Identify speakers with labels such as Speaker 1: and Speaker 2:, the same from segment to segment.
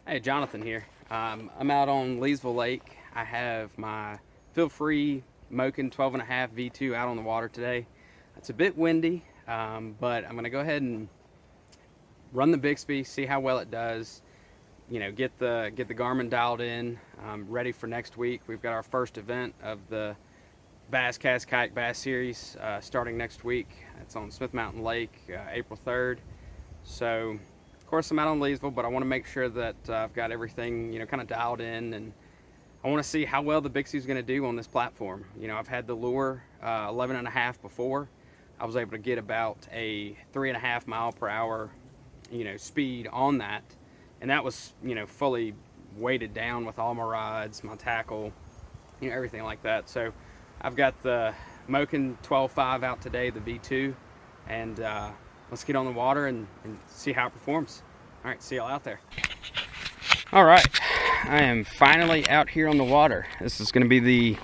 Speaker 1: Hey, Jonathan here. I'm out on Leesville Lake. I have my FeelFree Moken 12.5 V2 out on the water today. It's a bit windy, but I'm going to go ahead and run the Bixpy, see how well it does. You know, get the Garmin dialed in, ready for next week. We've got our first event of the Bass Cast Kayak Bass Series starting next week. It's on Smith Mountain Lake, April 3rd. So, of course, I'm out on Leesville, but I want to make sure that I've got everything, you know, kind of dialed in, and I want to see how well the Bixpy is going to do on this platform. You know, I've had the lure 11.5 before. I was able to get about a 3.5 mile per hour, you know, speed on that, and that was, you know, fully weighted down with all my rods, my tackle, you know, everything like that. So I've got the Moken 12.5 out today, the V2, and let's get on the water and see how it performs. All right, see y'all out there. All right, I am finally out here on the water. This is gonna be the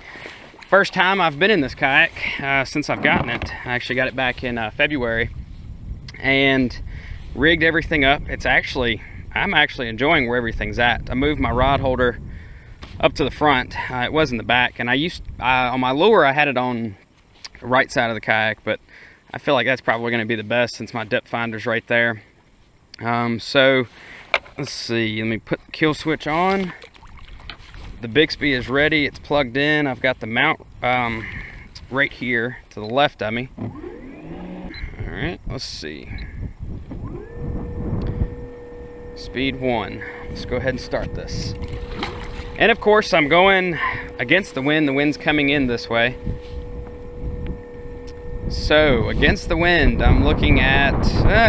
Speaker 1: first time I've been in this kayak since I've gotten it. I actually got it back in February and rigged everything up. I'm actually enjoying where everything's at. I moved my rod holder up to the front. It was in the back, and on my lure I had it on the right side of the kayak, but I feel like that's probably going to be the best since my depth finder's right there. So let's see, let me put the kill switch on. The Bixpy is ready, it's plugged in. I've got the mount right here to the left of me. All right, let's see. Speed 1. Let's go ahead and start this. And of course, I'm going against the wind. The wind's coming in this way. So, against the wind, I'm looking at,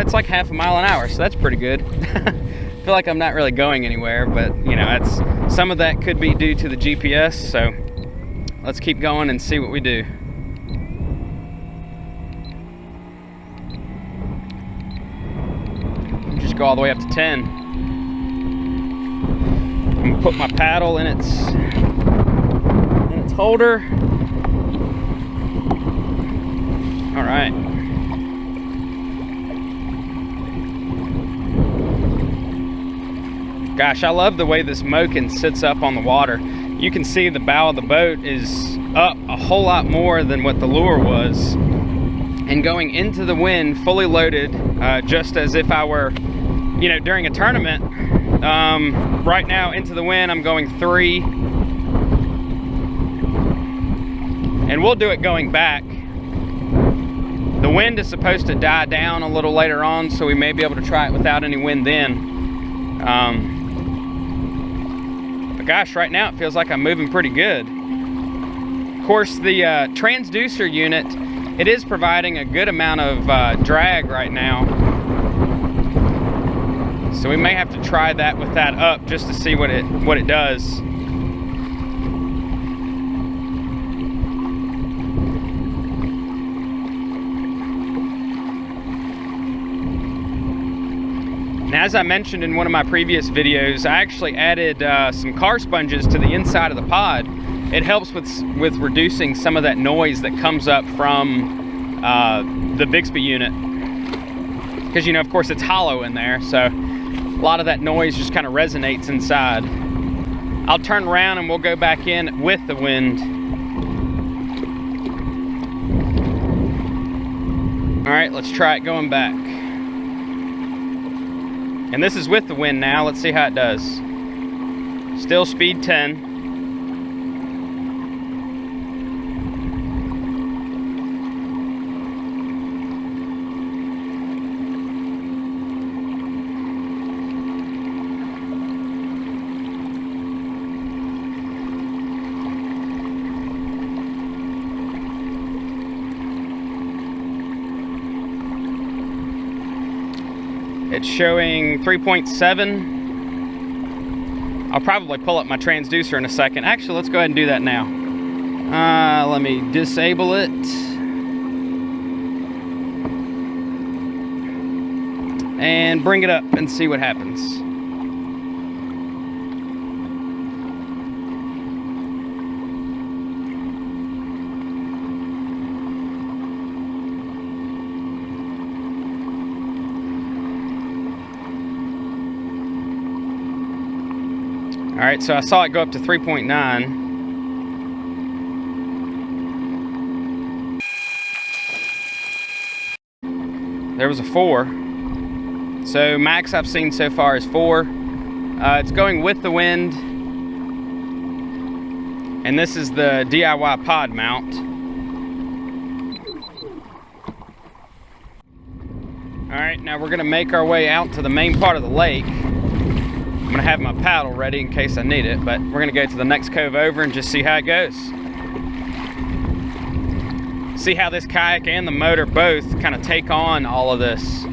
Speaker 1: it's like 0.5 mile an hour, so that's pretty good. I feel like I'm not really going anywhere, but you know, some of that could be due to the GPS, so let's keep going and see what we do. Just go all the way up to 10. I'm gonna put my paddle in its holder. All right. Gosh, I love the way this Moken sits up on the water. You can see the bow of the boat is up a whole lot more than what the lure was. And going into the wind, fully loaded, just as if I were, you know, during a tournament. Right now, into the wind, I'm going 3. And we'll do it going back. The wind is supposed to die down a little later on, so we may be able to try it without any wind then. But gosh, right now it feels like I'm moving pretty good. Of course, the transducer unit, it is providing a good amount of drag right now. So we may have to try that with that up just to see what it does. Now, as I mentioned in one of my previous videos, I actually added some car sponges to the inside of the pod. It helps with reducing some of that noise that comes up from the Bixpy unit. Because, you know, of course it's hollow in there, so a lot of that noise just kind of resonates inside. I'll turn around and we'll go back in with the wind. All right, let's try it going back. And this is with the wind now. Let's see how it does. Still speed 10. It's showing 3.7. I'll probably pull up my transducer in a second. Actually, let's go ahead and do that now. Let me disable it. And bring it up and see what happens. Alright, so I saw it go up to 3.9. There was a 4. So max I've seen so far is 4. It's going with the wind. And this is the DIY pod mount. Alright, now we're gonna make our way out to the main part of the lake. I'm gonna have my paddle ready in case I need it, but we're gonna go to the next cove over and just see how it goes. See how this kayak and the motor both kind of take on all of this.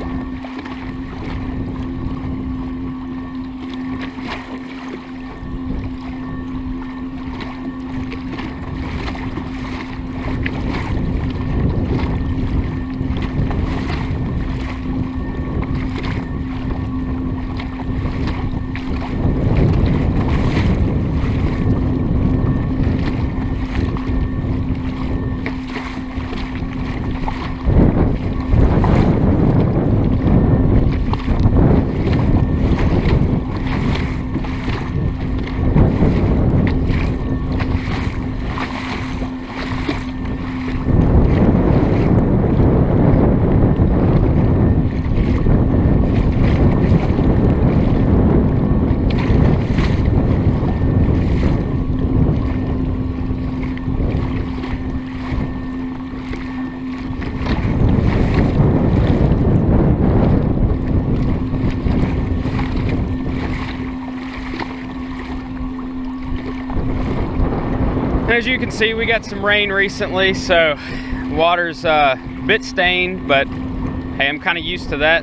Speaker 1: As you can see, we got some rain recently, so water's a bit stained, but hey, I'm kind of used to that.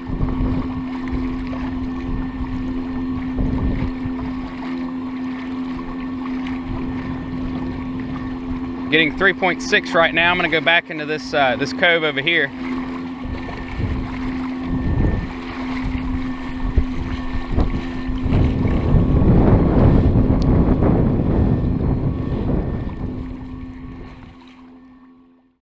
Speaker 1: Getting 3.6 right now. I'm gonna go back into this this cove over here.